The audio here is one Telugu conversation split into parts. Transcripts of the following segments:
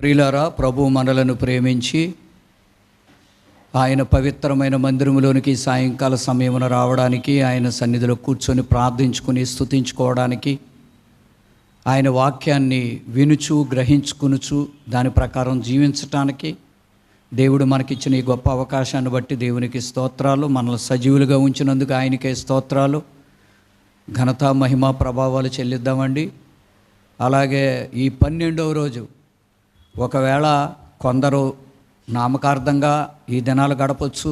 ప్రియులారా, ప్రభు మనలను ప్రేమించి ఆయన పవిత్రమైన మందిరంలోనికి సాయంకాల సమయమున రావడానికి, ఆయన సన్నిధిలో కూర్చొని ప్రార్థించుకుని స్తుతించుకోవడానికి, ఆయన వాక్యాన్ని వినుచు గ్రహించుకునుచు దాని ప్రకారం జీవించటానికి దేవుడు మనకిచ్చిన ఈ గొప్ప అవకాశాన్ని బట్టి దేవునికి స్తోత్రాలు. మనల్ని సజీవులుగా ఉంచినందుకు ఆయనకే స్తోత్రాలు, ఘనత మహిమ ప్రభావాలు చెల్లిద్దామండి. అలాగే ఈ 12వ రోజు ఒకవేళ కొందరు నామకార్థంగా ఈ దినాలు గడపచ్చు,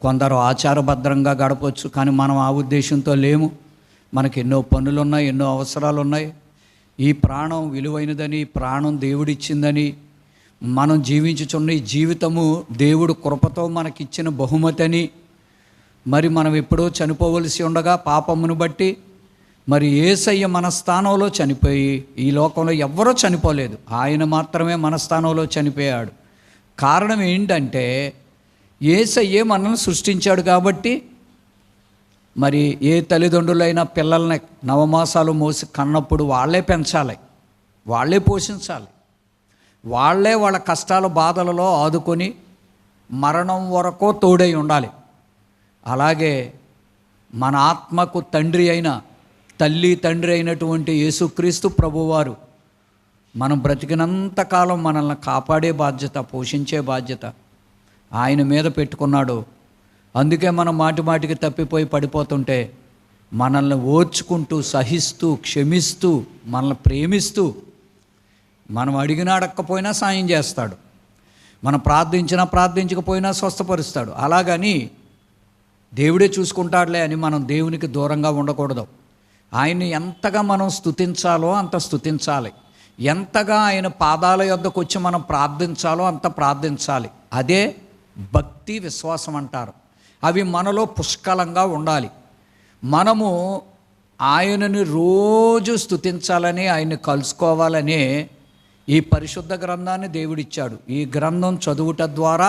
కొందరు ఆచారభద్రంగా గడపచ్చు. కానీ మనం ఆ ఉద్దేశంతో లేము. మనకి ఎన్నో పనులు ఉన్నాయి, ఎన్నో అవసరాలు ఉన్నాయి. ఈ ప్రాణం విలువైనదని, ప్రాణం దేవుడిచ్చిందని, మనం జీవించుచున్న ఈ జీవితము దేవుడు కృపతో మనకిచ్చిన బహుమతి అని, మరి మనం ఎప్పుడో చనిపోవలసి ఉండగా పాపమును బట్టి మరి యేసయ్య మన స్థానంలో చనిపోయి, ఈ లోకంలో ఎవ్వరూ చనిపోలేదు, ఆయన మాత్రమే మన స్థానంలో చనిపోయాడు. కారణం ఏంటంటే యేసయ్యే మనల్ని సృష్టించాడు. కాబట్టి మరి ఏ తల్లిదండ్రులైనా పిల్లల్ని నవమాసాలు మోసి కన్నప్పుడు వాళ్ళే పెంచాలి, వాళ్ళే పోషించాలి, వాళ్ళే వాళ్ళ కష్టాల బాధలలో ఆదుకొని మరణం వరకు తోడై ఉండాలి. అలాగే మన ఆత్మకు తండ్రి అయిన, తల్లి తండ్రి అయినటువంటి యేసుక్రీస్తు ప్రభువారు మనం బ్రతికినంతకాలం మనల్ని కాపాడే బాధ్యత, పోషించే బాధ్యత ఆయన మీద పెట్టుకున్నాడు. అందుకే మనం మాటి మాటికి తప్పిపోయి పడిపోతుంటే మనల్ని ఓర్చుకుంటూ, సహిస్తూ, క్షమిస్తూ, మనల్ని ప్రేమిస్తూ, మనం అడిగినా అడగకపోయినా సాయం చేస్తాడు, మనం ప్రార్థించినా ప్రార్థించకపోయినా స్వస్థపరుస్తాడు. అలాగని దేవుడే చూసుకుంటాడులే అని మనం దేవునికి దూరంగా ఉండకూడదు. ఆయన్ని ఎంతగా మనం స్తుతించాలో అంత స్తుతించాలి, ఎంతగా ఆయన పాదాల యొద్దకు వచ్చి మనం ప్రార్థించాలో అంత ప్రార్థించాలి. అదే భక్తి, విశ్వాసం అంటారు. అవి మనలో పుష్కలంగా ఉండాలి. మనము ఆయనని రోజు స్తుతించాలని, ఆయన్ని కలుసుకోవాలని ఈ పరిశుద్ధ గ్రంథాన్ని దేవుడిచ్చాడు. ఈ గ్రంథం చదువుట ద్వారా,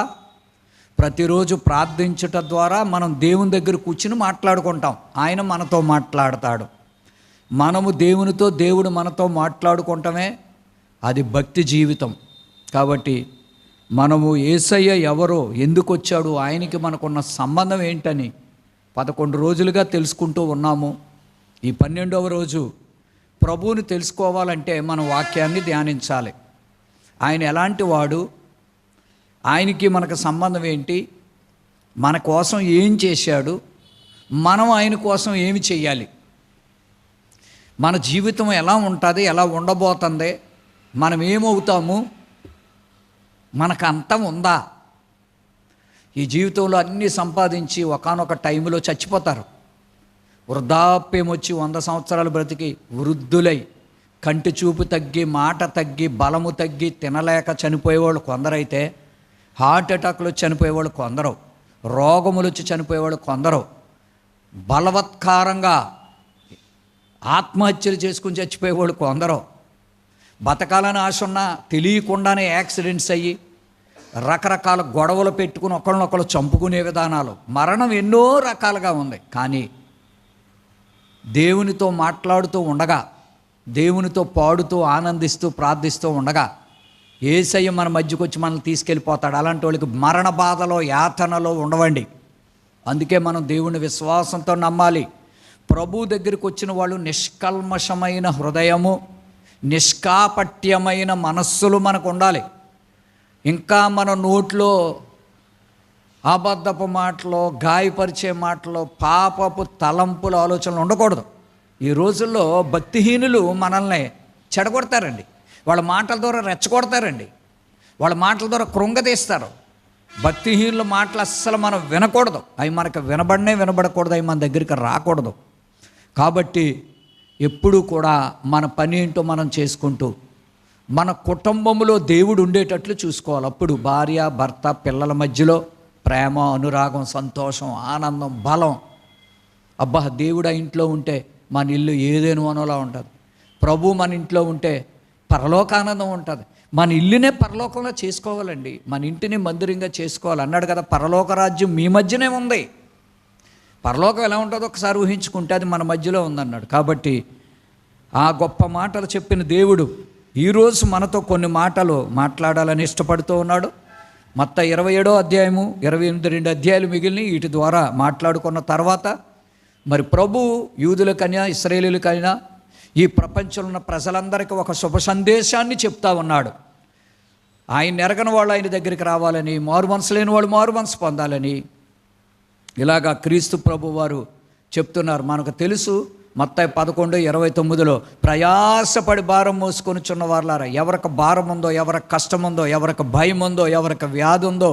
ప్రతిరోజు ప్రార్థించుట ద్వారా మనం దేవుని దగ్గర కూర్చుని మాట్లాడుకుంటాం. ఆయన మనతో మాట్లాడతాడు, మనము దేవునితో, దేవుడు మనతో మాట్లాడుకుంటామే. అది భక్తి జీవితం. కాబట్టి మనము యేసయ్య ఎవరో, ఎందుకు వచ్చాడు, ఆయనకి మనకున్న సంబంధం ఏంటని 11 రోజులుగా తెలుసుకుంటూ ఉన్నాము. ఈ 12వ రోజు ప్రభువుని తెలుసుకోవాలంటే మన వాక్యాన్ని ధ్యానించాలి. ఆయన ఎలాంటి వాడు, ఆయనకి మనకు సంబంధం ఏంటి, మన కోసం ఏం చేశాడు, మనం ఆయన కోసం ఏమి చేయాలి, మన జీవితం ఎలా ఉంటుంది, ఎలా ఉండబోతుంది, మనం ఏమవుతాము, మనకు అంతం ఉందా. ఈ జీవితంలో అన్నీ సంపాదించి ఒకానొక టైంలో చచ్చిపోతారు. వృద్ధాప్యం వచ్చి 100 సంవత్సరాలు బ్రతికి వృద్ధులై, కంటి చూపు తగ్గి, మాట తగ్గి, బలము తగ్గి, తినలేక చనిపోయేవాళ్ళు కొందరైతే, హార్ట్ అటాక్లు వచ్చి చనిపోయేవాళ్ళు కొందరు, రోగములు వచ్చి చనిపోయేవాళ్ళు కొందరు, బలవత్కారంగా ఆత్మహత్యలు చేసుకుని చచ్చిపోయేవాళ్ళు కొందరు, బతకాలని ఆశ ఉన్నా తెలియకుండానే యాక్సిడెంట్స్ అయ్యి రకరకాల గొడవలు పెట్టుకుని ఒకళ్ళనొకళ్ళు చంపుకునే విధానాలు, మరణం ఎన్నో రకాలుగా ఉంది. కానీ దేవునితో మాట్లాడుతూ ఉండగా, దేవునితో పాడుతూ, ఆనందిస్తూ, ప్రార్థిస్తూ ఉండగా యేసయ్య మన మధ్యకు వచ్చి మనల్ని తీసుకెళ్ళిపోతాడు. అలాంటి వాళ్ళకి మరణ బాధలో, యాతనలో ఉండవండి. అందుకే మనం దేవుని విశ్వాసంతో నమ్మాలి. ప్రభు దగ్గరికి వచ్చిన వాళ్ళు నిష్కల్మషమైన హృదయము, నిష్కాపట్యమైన మనస్సులు మనకు ఉండాలి. ఇంకా మన నోట్లో అబద్ధపు మాటలు, గాయపరిచే మాటలు, పాపపు తలంపుల ఆలోచనలు ఉండకూడదు. ఈ రోజుల్లో భక్తిహీనులు మనల్ని చెడగొడతారండి, వాళ్ళ మాటల ద్వారా రెచ్చగొడతారండి, వాళ్ళ మాటల ద్వారా కృంగదీస్తారు. భక్తిహీనుల మాటలు అస్సలు మనం వినకూడదు, అవి మనకు వినబడకూడదు, అవి మన దగ్గరికి రాకూడదు. కాబట్టి ఎప్పుడూ కూడా మన పని ఏంటో మనం చేసుకుంటూ మన కుటుంబంలో దేవుడు ఉండేటట్లు చూసుకోవాలి. అప్పుడు భార్య, భర్త, పిల్లల మధ్యలో ప్రేమ, అనురాగం, సంతోషం, ఆనందం, బలం. అబ్బా, దేవుడు ఆ ఇంట్లో ఉంటే మన ఇల్లు ఏదేను అనోలా ఉంటుంది. ప్రభు మన ఇంట్లో ఉంటే పరలోకానందం ఉంటుంది. మన ఇల్లునే పరలోకంలో చేసుకోవాలండి, మన ఇంటిని మందిరంగా చేసుకోవాలి. అన్నాడు కదా, పరలోక రాజ్యం మీ మధ్యనే ఉంది. పరలోకం ఎలా ఉంటుందో ఒకసారి ఊహించుకుంటే అది మన మధ్యలో ఉందన్నాడు. కాబట్టి ఆ గొప్ప మాటలు చెప్పిన దేవుడు ఈరోజు మనతో కొన్ని మాటలు మాట్లాడాలని ఇష్టపడుతూ ఉన్నాడు. మత్తయి 27వ అధ్యాయము 28 అధ్యాయాలు మిగిలిన వీటి ద్వారా మాట్లాడుకున్న తర్వాత మరి ప్రభు యూదులకైనా ఇశ్రాయేలీయులకైనా ఈ ప్రపంచంలో ఉన్న ప్రజలందరికీ ఒక శుభ సందేశాన్ని చెప్తా ఉన్నాడు. ఆయన ఎరగని వాళ్ళు ఆయన దగ్గరికి రావాలని, మారు మనసు లేని వాళ్ళు మారు మనసు పొందాలని ఇలాగా క్రీస్తు ప్రభు వారు చెప్తున్నారు. మనకు తెలుసు మత్తయి 11:29 ప్రయాసపడి భారం మోసుకొని చున్న వారులారా, ఎవరికి భారం ఉందో, ఎవరికి కష్టం ఉందో, ఎవరికి భయం ఉందో, ఎవరికి వ్యాధి ఉందో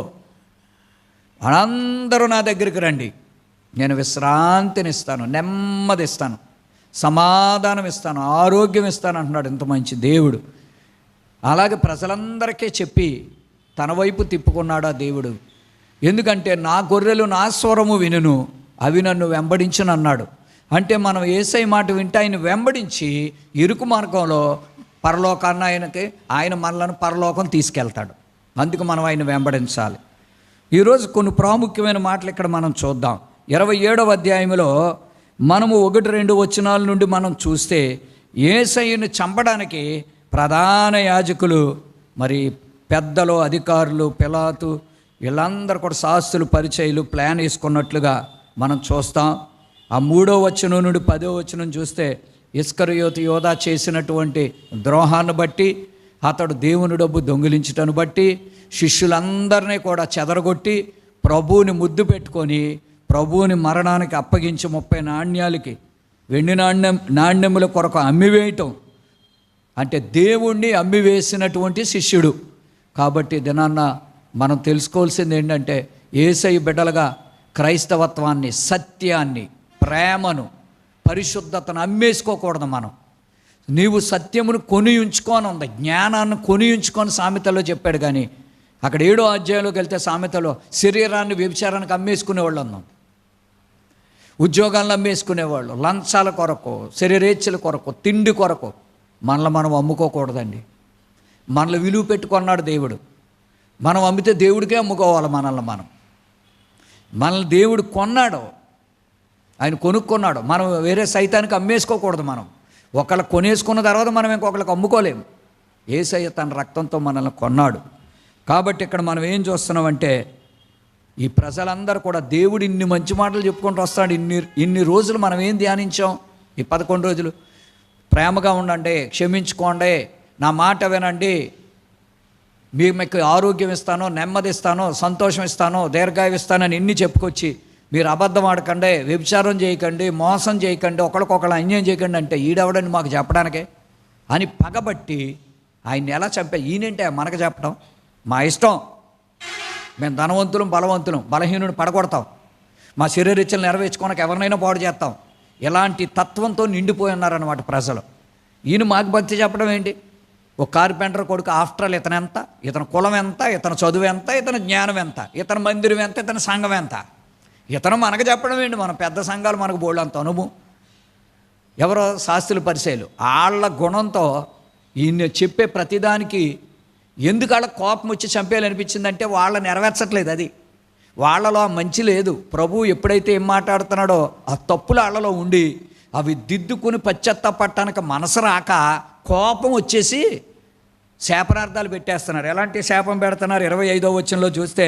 అందరూ నా దగ్గరికి రండి, నేను విశ్రాంతిని ఇస్తాను, నెమ్మది ఇస్తాను, సమాధానం ఇస్తాను, ఆరోగ్యం ఇస్తాను అంటున్నాడు. ఇంత మంచి దేవుడు. అలాగే ప్రజలందరికీ చెప్పి తన వైపు తిప్పుకున్నాడు ఆ దేవుడు. ఎందుకంటే నా గొర్రెలు నా స్వరము వినును, అవి నన్ను వెంబడించును అన్నాడు. అంటే మనం యేసయ్య మాట వింటే ఆయన వెంబడించి ఇరుకు మార్గంలో పరలోకాన్ని ఆయన మనలను పరలోకం తీసుకెళ్తాడు. అందుకు మనం ఆయన వెంబడించాలి. ఈరోజు కొన్ని ప్రాముఖ్యమైన మాటలు ఇక్కడ మనం చూద్దాం. 27వ అధ్యాయంలో మనము 1-2 వచనాల నుండి మనం చూస్తే యేసయ్యను చంపడానికి ప్రధాన యాజకులు, మరి పెద్దలు, అధికారులు, పిలాతు వీళ్ళందరూ కూడా శాస్త్రులు, పరిచయులు ప్లాన్ వేసుకున్నట్లుగా మనం చూస్తాం. ఆ 3వ వచనం నుండి 10వ వచనం చూస్తే ఇస్కరియోతు యోధా చేసినటువంటి ద్రోహాన్ని బట్టి, అతడు దేవుని డబ్బు దొంగిలించటాన్ని బట్టి శిష్యులందరినీ కూడా చెదరగొట్టి ప్రభువుని ముద్దు పెట్టుకొని ప్రభువుని మరణానికి అప్పగించి 30 నాణ్యాలకి వెండి నాణ్యముల కొరకు అమ్మివేయటం అంటే దేవుణ్ణి అమ్మివేసినటువంటి శిష్యుడు. కాబట్టి దినాన్న మనం తెలుసుకోవాల్సింది ఏంటంటే యేసయ్య బిడ్డలుగా క్రైస్తవత్వాన్ని, సత్యాన్ని, ప్రేమను, పరిశుద్ధతను అమ్మేసుకోకూడదు. మనం నీవు సత్యమును కొని ఉంచుకొని ఉంది, జ్ఞానాన్ని కొని ఉంచుకొని సామెతలో చెప్పాడు. కానీ అక్కడ 7వ అధ్యాయంలోకి వెళ్తే సామెతలో శరీరాన్ని వ్యభిచారానికి అమ్మేసుకునేవాళ్ళు ఉన్నాం, ఉద్యోగాలను అమ్మేసుకునేవాళ్ళు, లంచాల కొరకు, శరీరేచ్ఛల కొరకు, తిండి కొరకు. మనల్ని మనం అమ్ముకోకూడదండి. మనల్ని విలువ పెట్టుకున్నాడు దేవుడు. మనం అమ్మితే దేవుడికే అమ్ముకోవాలి. మనల్ని దేవుడు కొన్నాడు, ఆయన కొనుక్కున్నాడు. మనం వేరే సైతానికి అమ్మేసుకోకూడదు. మనం ఒకళ్ళ కొనేసుకున్న తర్వాత మనం ఇంకొకళ్ళకి అమ్ముకోలేము. యేసయ్య తన రక్తంతో మనల్ని కొన్నాడు. కాబట్టి ఇక్కడ మనం ఏం చూస్తున్నామంటే ఈ ప్రజలందరూ కూడా దేవుడు ఇన్ని మంచి మాటలు చెప్పుకుంటూ వస్తాడు. ఇన్ని రోజులు మనం ఏం ధ్యానించాం? ఈ 11 రోజులు ప్రేమగా ఉండండి, క్షమించుకోండి, నా మాట వినండి, మీకు ఆరోగ్యం ఇస్తాను, నెమ్మది ఇస్తాను, సంతోషం ఇస్తాను, దీర్ఘాయువు ఇస్తానని ఎన్ని చెప్పుకొచ్చి మీరు అబద్ధం ఆడకండి, వ్యభిచారం చేయకండి, మోసం చేయకండి, ఒకరికొకరు అన్యాయం చేయకండి అంటే ఈడవడని మాకు చెప్పడానికే అని పగబట్టి ఆయన్ని ఎలా చంపా? ఈయనంటే మనకు చెప్పడం మా ఇష్టం, మేము ధనవంతులం, బలవంతులం, బలహీనుని పడగొడతాం, మా శరీరీచ్చలు నెరవేర్చుకోనక ఎవరినైనా పాడు చేస్తాం. ఇలాంటి తత్వంతో నిండిపోయి ఉన్నారన్నమాట ప్రజలు. ఈయన మాకు భక్తి చెప్పడం ఏంటి? ఒక కార్పెంటర్ కొడుకు, ఆఫ్టర్ ఆల్ ఇతను ఎంత, ఇతని కులం ఎంత, ఇతని చదువు ఎంత, ఇతని జ్ఞానం ఎంత, ఇతని మందిరం ఎంత, ఇతని సంఘం ఎంత, ఇతను మనకు చెప్పడం ఏంటి? మన పెద్ద సంఘాలు మనకు బోళ్ళు అంత అనుభవం. ఎవరో శాస్త్రులు, పరిచయాలు వాళ్ళ గుణంతో ఈయన చెప్పే ప్రతిదానికి ఎందుకు వాళ్ళ కోపం వచ్చి చంపేయాలనిపించిందంటే వాళ్ళ నెరవేర్చట్లేదు. అది వాళ్ళలో మంచి లేదు. ప్రభు ఎప్పుడైతే ఏం మాట్లాడుతున్నాడో ఆ తప్పులు వాళ్ళలో ఉండి అవి దిద్దుకుని పశ్చాత్తాపడటానికి మనసు రాక కోపం వచ్చేసి శాపనార్థాలు పెట్టేస్తున్నారు. ఎలాంటి శాపం పెడుతున్నారు? 25వ వచనంలో చూస్తే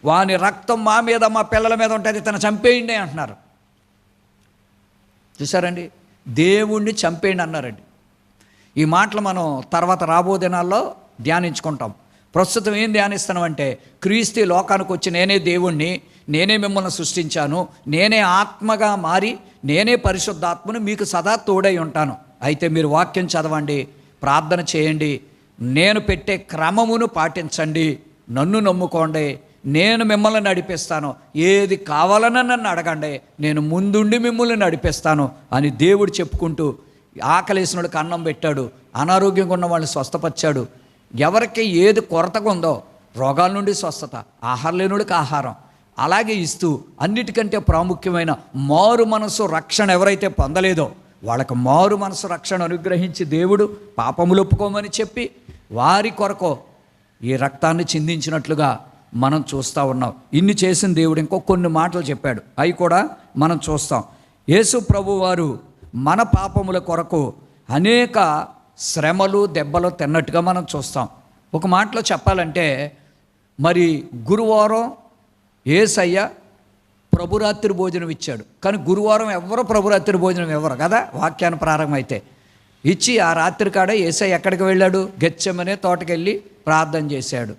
వాని రక్తం మా మీద, మా పిల్లల మీద ఉంటుంది, తను చంపేయండి అంటున్నారు. చూసారండి, దేవుణ్ణి చంపేయండి అన్నారండి. ఈ మాటలు మనం తర్వాత రాబో దినాల్లో ధ్యానించుకుంటాం. ప్రస్తుతం ఏం ధ్యానిస్తున్నామంటే క్రీస్తు లోకానికి వచ్చి నేనే దేవుణ్ణి, నేనే మిమ్మల్ని సృష్టించాను, నేనే ఆత్మగా మారి నేనే పరిశుద్ధాత్మను మీకు సదా తోడై ఉంటాను. అయితే మీరు వాక్యం చదవండి, ప్రార్థన చేయండి, నేను పెట్టే క్రమమును పాటించండి, నన్ను నమ్ముకోండి, నేను మిమ్మల్ని నడిపిస్తాను, ఏది కావాలన్నా నన్ను అడగండి, నేను ముందుండి మిమ్మల్ని నడిపిస్తాను అని దేవుడు చెప్పుకుంటూ ఆకలేసిన వాళ్ళకి అన్నం పెట్టాడు, అనారోగ్యంగా ఉన్న వాళ్ళని స్వస్థపరిచాడు. ఎవరికి ఏది కొరతగా ఉందో రోగాల నుండి స్వస్థత, ఆహారం లేనుడికి ఆహారం అలాగే ఇస్తూ అన్నిటికంటే ప్రాముఖ్యమైన మారు మనసు రక్షణ ఎవరైతే పొందలేదో వాళ్ళకు మారు మనసు రక్షణ అనుగ్రహించి దేవుడు పాపములు ఒప్పుకోమని చెప్పి వారి కొరకు ఈ రక్తాన్ని చిందించినట్లుగా మనం చూస్తూ ఉన్నాం. ఇన్ని చేసిన దేవుడు ఇంకో కొన్ని మాటలు చెప్పాడు, అవి కూడా మనం చూస్తాం. యేసు ప్రభు వారు మన పాపముల కొరకు అనేక శ్రమలు దెబ్బలు తిన్నట్టుగా మనం చూస్తాం. ఒక మాటలో చెప్పాలంటే, మరి గురువారం యేసయ్య ప్రభురాత్రి భోజనం ఇచ్చాడు, కానీ గురువారం ఎవరు ప్రభురాత్రి భోజనం ఇవ్వరు కదా, వాక్యాన్ని ప్రారంభమైతే ఇచ్చి ఆ రాత్రి కాడ యేసయ్య ఎక్కడికి వెళ్ళాడు? గెత్సెమనే తోటకెళ్ళి ప్రార్థన చేశాడు.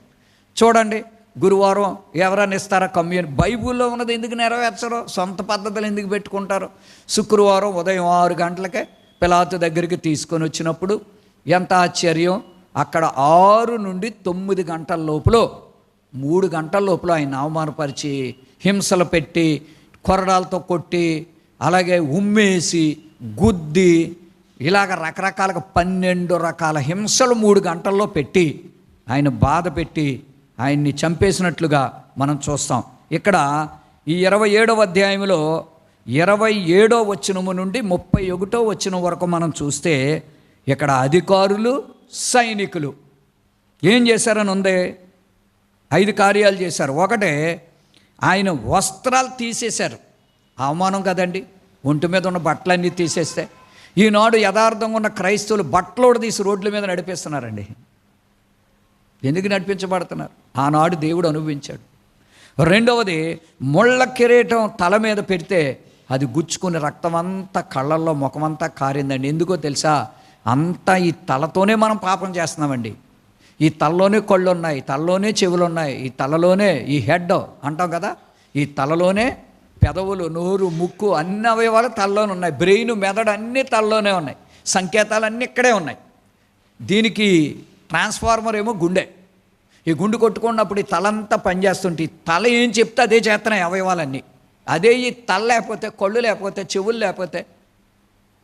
చూడండి, గురువారం ఎవరైనా ఇస్తారా కమ్యూన్? బైబిల్లో ఉన్నది ఎందుకు నెరవేర్చరు? సొంత పద్ధతులు ఎందుకు పెట్టుకుంటారు? శుక్రవారం ఉదయం 6 గంటలకే పిలాతు దగ్గరికి తీసుకొని వచ్చినప్పుడు ఎంత ఆశ్చర్యం! అక్కడ 6 నుండి 9 గంటల లోపల 3 గంటల లోపల ఆయన అవమానపరిచి, హింసలు పెట్టి, కొరడాలతో కొట్టి, అలాగే ఉమ్మేసి, గుద్ది, ఇలాగ రకరకాలుగా 12 రకాల హింసలు 3 గంటల్లో పెట్టి ఆయన బాధ పెట్టి ఆయన్ని చంపేసినట్లుగా మనం చూస్తాం. ఇక్కడ ఈ 27వ అధ్యాయంలో 27వ వచనము నుండి 31వ వచనం వరకు మనం చూస్తే, ఇక్కడ అధికారులు సైనికులు ఏం చేశారని ఉంది? 5 కార్యాలు చేశారు. ఒకటే, ఆయన వస్త్రాలు తీసేశారు. అవమానం కదండి, ఒంటి మీద ఉన్న బట్టలన్నీ తీసేస్తే. ఈనాడు యథార్థంగా ఉన్న క్రైస్తవులు బట్టలోడు తీసి రోడ్ల మీద నడిపిస్తున్నారండి. ఎందుకు నడిపించబడుతున్నారు? ఆనాడు దేవుడు అనుభవించాడు. రెండవది, ముళ్ళ కిరీటం తల మీద పెడితే అది గుచ్చుకుని రక్తం అంతా కళ్ళల్లో ముఖమంతా కారిందండి. ఎందుకో తెలుసా? అంతా ఈ తలతోనే మనం పాపం చేస్తున్నామండి. ఈ తలలోనే కళ్ళు ఉన్నాయి, తలలోనే చెవులు ఉన్నాయి, ఈ తలలోనే ఈ హెడ్ అంటాం కదా, ఈ తలలోనే పెదవులు, నోరు, ముక్కు అన్ని అవయవాలు తలలోనే ఉన్నాయి. బ్రెయిన్, మెదడు అన్నీ తలలోనే ఉన్నాయి. సంకేతాలు అన్నీ ఇక్కడే ఉన్నాయి. దీనికి ట్రాన్స్ఫార్మర్ ఏమో గుండె. ఈ గుండు కొట్టుకున్నప్పుడు ఈ తలంతా పనిచేస్తుంటే, ఈ తల ఏం చెప్తే అదే చేస్తున్నాయి అవయవాలన్నీ. అదే ఈ తల లేకపోతే, కళ్ళు లేకపోతే, చెవులు లేకపోతే,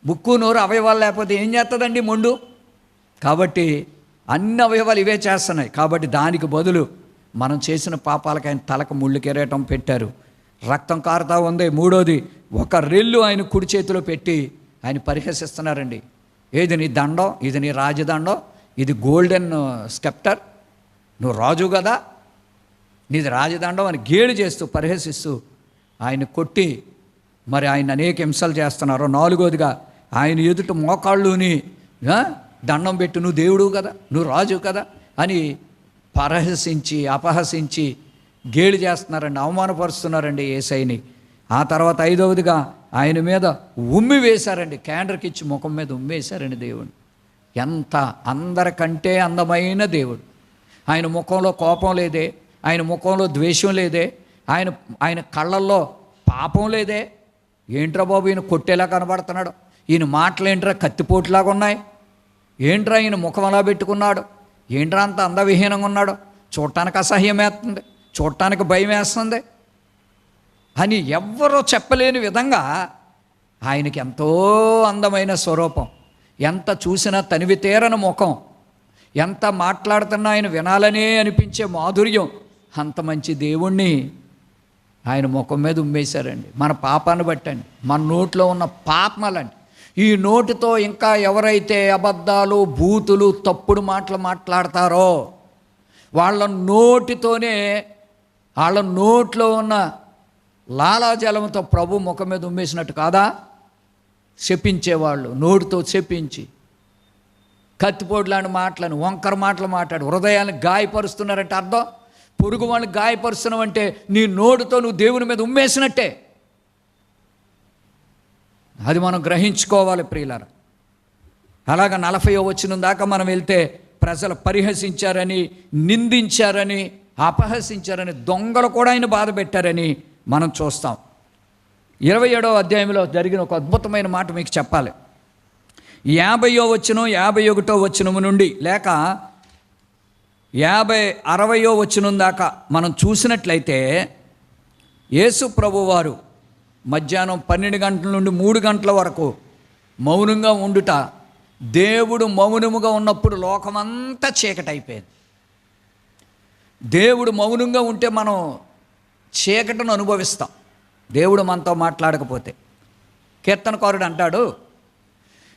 ముక్కు, నోరు అవయవాలు లేకపోతే ఏం చేస్తుందండి మొండు? కాబట్టి అన్ని అవయవాలు ఇవే చేస్తున్నాయి. కాబట్టి దానికి బదులు మనం చేసిన పాపాలకు ఆయన తలకు ముళ్ళు కిరీటం పెట్టారు. రక్తం కారుతా ఉంది. మూడోది, ఒక రెల్లు ఆయన కుడి చేతిలో పెట్టి ఆయన పరిహసిస్తున్నారండి. ఏది నీ దండం? ఇది నీ రాజదండం, ఇది గోల్డెన్ స్కెప్టర్, నువ్వు రాజు కదా, నీది రాజదండం అని గేలి చేస్తూ పరిహసిస్తూ ఆయన కొట్టి మరి ఆయన అనేక హింసలు చేస్తున్నారు. నాలుగోదిగా, ఆయన ఎదుట మోకాళ్ళుని దండం పెట్టి, నువ్వు దేవుడు కదా, నువ్వు రాజు కదా అని పరిహసించి అపహసించి గేలి చేస్తున్నారండి, అవమానపరుస్తున్నారండి యేసయ్యని. ఆ తర్వాత ఐదవదిగా ఆయన మీద ఉమ్మి వేశారండి, క్యాండర్కి ఇచ్చి ముఖం మీద ఉమ్మి వేశారండి దేవుడు. ఎంత అందరికంటే అందమైన దేవుడు. ఆయన ముఖంలో కోపం లేదే, ఆయన ముఖంలో ద్వేషం లేదే, ఆయన కళ్ళల్లో పాపం లేదే. ఏంట్రా బాబు ఈయన కొట్టేలా కనబడుతున్నాడు, ఈయన మాటలేంట్రా కత్తిపోటులాగా ఉన్నాయి, ఏంట్రా ఈయన ముఖం అలా పెట్టుకున్నాడు, ఏంట్రా అంత అందవిహీనంగా ఉన్నాడు, చూడటానికి అసహ్యం వేస్తుంది, చూడటానికి భయం వేస్తుంది అని ఎవ్వరూ చెప్పలేని విధంగా ఆయనకి ఎంతో అందమైన స్వరూపం, ఎంత చూసినా తనివి తీరని ముఖం, ఎంత మాట్లాడుతున్నా ఆయన వినాలనే అనిపించే మాధుర్యం, అంత మంచి దేవుణ్ణి ఆయన ముఖం మీద ఉమ్మేశారండి. మన పాపాన్ని బట్టండి, మన నోట్లో ఉన్న పాపమలండి. ఈ నోటితో ఇంకా ఎవరైతే అబద్ధాలు, బూతులు, తప్పుడు మాటలు మాట్లాడతారో వాళ్ళ నోటితోనే, వాళ్ళ నోట్లో ఉన్న లాలాజలంతో ప్రభు ముఖం మీద ఉమ్మేసినట్టు కాదా? శపించేవాళ్ళు నోటితో శపించి, కత్తిపోట్లాంటి మాటలను, వంకర మాటలు మాట్లాడు హృదయాన్ని గాయపరుస్తున్నారంటే అర్థం, పొరుగు వాళ్ళని గాయపరుస్తున్నావు అంటే నీ నోటితో నువ్వు దేవుని మీద ఉమ్మేసినట్టే. అది మనం గ్రహించుకోవాలి ప్రియులారా. అలాగ 40వ వచనం దాకా మనం వెళ్తే, ప్రజలు పరిహసించారని, నిందించారని, అపహసించారని, దొంగలు కూడా ఆయన బాధ పెట్టారని మనం చూస్తాం. 27వ అధ్యాయంలో జరిగిన ఒక అద్భుతమైన మాట మీకు చెప్పాలి. 50వ వచనం 51వ వచనము నుండి లేక 60వ వచనం దాకా మనం చూసినట్లయితే, యేసు ప్రభువారు మధ్యాహ్నం 12 గంటల నుండి 3 గంటల వరకు మౌనంగా ఉండుట, దేవుడు మౌనముగా ఉన్నప్పుడు లోకమంతా చీకటి అయిపోయింది. దేవుడు మౌనంగా ఉంటే మనం చీకటిని అనుభవిస్తాం, దేవుడు మనతో మాట్లాడకపోతే. కీర్తనకారుడు అంటాడు,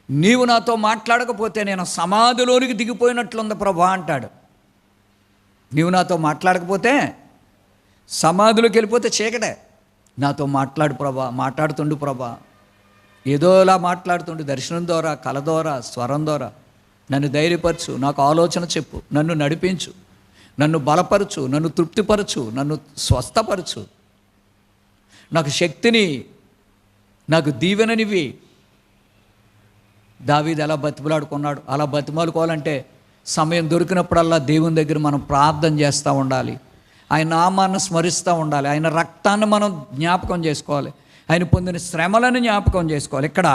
నీవు నాతో మాట్లాడకపోతే నేను సమాధిలోనికి దిగిపోయినట్లుంది ప్రభా అంటాడు. నీవు నాతో మాట్లాడకపోతే సమాధిలోకి వెళ్ళిపోతే చీకటే. నాతో మాట్లాడు ప్రభా, మాట్లాడుతుండు ప్రభా, ఏదోలా మాట్లాడుతుండు, దర్శనం ద్వారా, కళ ద్వారా, స్వరం ద్వారా. నన్ను ధైర్యపరచు, నాకు ఆలోచన చెప్పు, నన్ను నడిపించు, నన్ను బలపరచు, నన్ను తృప్తిపరచు, నన్ను స్వస్థపరచు, నాకు శక్తిని, నాకు దీవెననివి. దావీదు ఎలా బతిమలాడుకున్నాడు. అలా బతిమాలుకోవాలంటే సమయం దొరికినప్పుడల్లా దేవుని దగ్గర మనం ప్రార్థన చేస్తూ ఉండాలి, ఆయన నామాన్ని స్మరిస్తూ ఉండాలి, ఆయన రక్తాన్ని మనం జ్ఞాపకం చేసుకోవాలి, ఆయన పొందిన శ్రమలను జ్ఞాపకం చేసుకోవాలి. ఇక్కడ